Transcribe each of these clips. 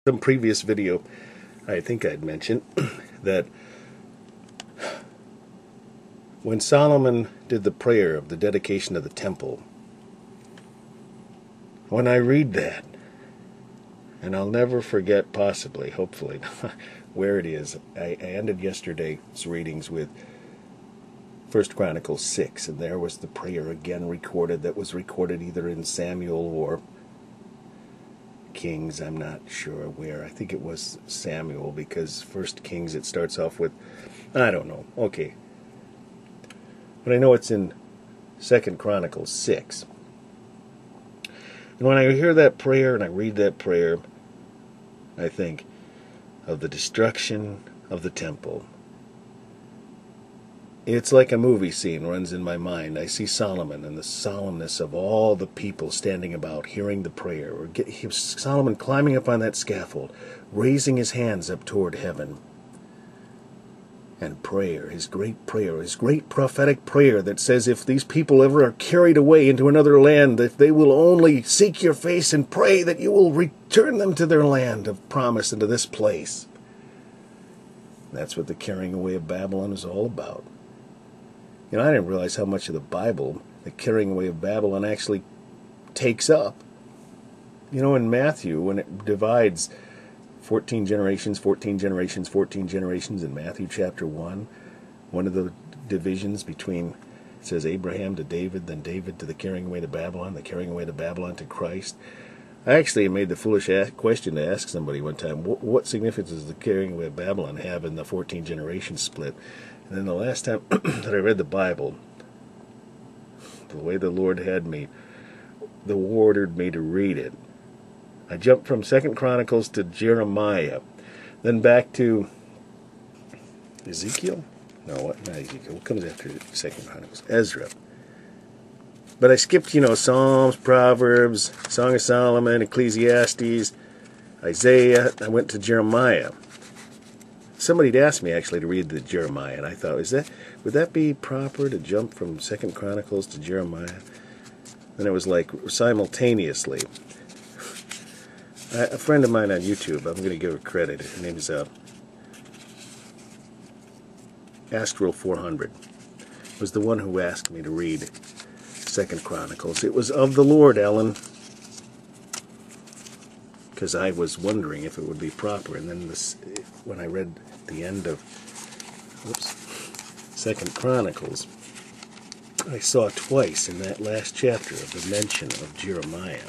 Some previous video, I think I'd mentioned that when Solomon did the prayer of the dedication of the temple, when I read that, and I'll never forget, possibly, hopefully, where it is, I ended yesterday's readings with 1 Chronicles 6, and there was the prayer again recorded that was recorded either in Samuel or Kings. I'm not sure where. I think it was Samuel, because 1 Kings it starts off with, I don't know. Okay. But I know it's in 2 Chronicles 6. And when I hear that prayer and I read that prayer, I think of the destruction of the temple. It's like a movie scene runs in my mind. I see Solomon and the solemnness of all the people standing about, hearing the prayer. Or Solomon climbing up on that scaffold, raising his hands up toward heaven. And prayer, his great prophetic prayer that says if these people ever are carried away into another land, that they will only seek your face and pray that you will return them to their land of promise and to this place. That's what the carrying away of Babylon is all about. You know, I didn't realize how much of the Bible the carrying away of Babylon actually takes up. You know, in Matthew, when it divides 14 generations, 14 generations, 14 generations in Matthew chapter 1, one of the divisions between, it says Abraham to David, then David to the carrying away to Babylon, the carrying away to Babylon to Christ. I actually made the foolish question to ask somebody one time, what significance does the carrying away of Babylon have in the 14 generation split? And then the last time that I read the Bible, the way the Lord had me, ordered me to read it, I jumped from 2 Chronicles to Jeremiah, then back to Ezekiel? No, what? Not Ezekiel. What comes after 2 Chronicles? Ezra. But I skipped, Psalms, Proverbs, Song of Solomon, Ecclesiastes, Isaiah. I went to Jeremiah. Somebody had asked me actually to read the Jeremiah, and I thought, would that be proper to jump from 2 Chronicles to Jeremiah? And it was like simultaneously. A friend of mine on YouTube, I'm going to give her credit. Her name is Astral400. Was the one who asked me to read 2 Chronicles. It was of the Lord, Ellen, because I was wondering if it would be proper. And then when I read the end of 2 Chronicles, I saw twice in that last chapter of the mention of Jeremiah.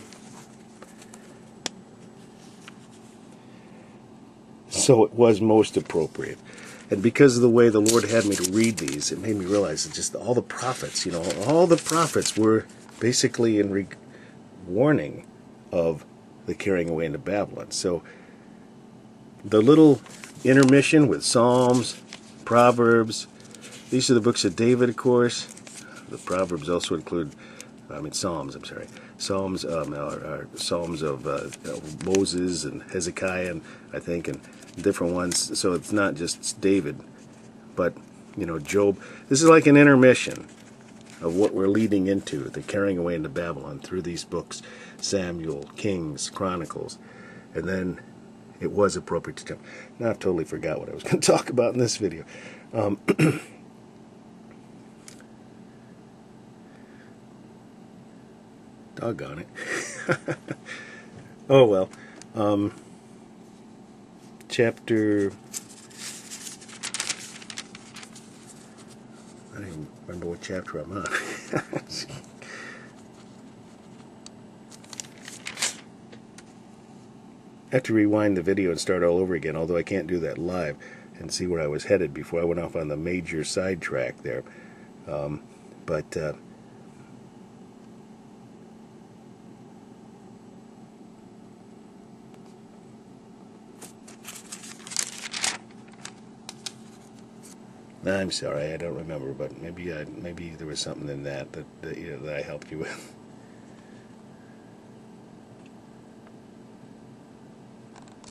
So it was most appropriate. And because of the way the Lord had me to read these, it made me realize that just all the prophets, all the prophets were basically in warning of the carrying away into Babylon. So the little intermission with Psalms, Proverbs, these are the books of David, of course. The Proverbs also include, Psalms, I'm sorry. Psalms are Psalms of Moses and Hezekiah, and I think, and different ones. So it's not just David, but, Job. This is like an intermission of what we're leading into, the carrying away into Babylon through these books, Samuel, Kings, Chronicles, and then it was appropriate to jump. Now I've totally forgot what I was going to talk about in this video. Doggone it. Oh well. Chapter, I don't even remember what chapter I'm on. I have to rewind the video and start all over again, although I can't do that live, and see where I was headed before I went off on the major sidetrack there. I'm sorry, I don't remember, but maybe there was something in that I helped you with.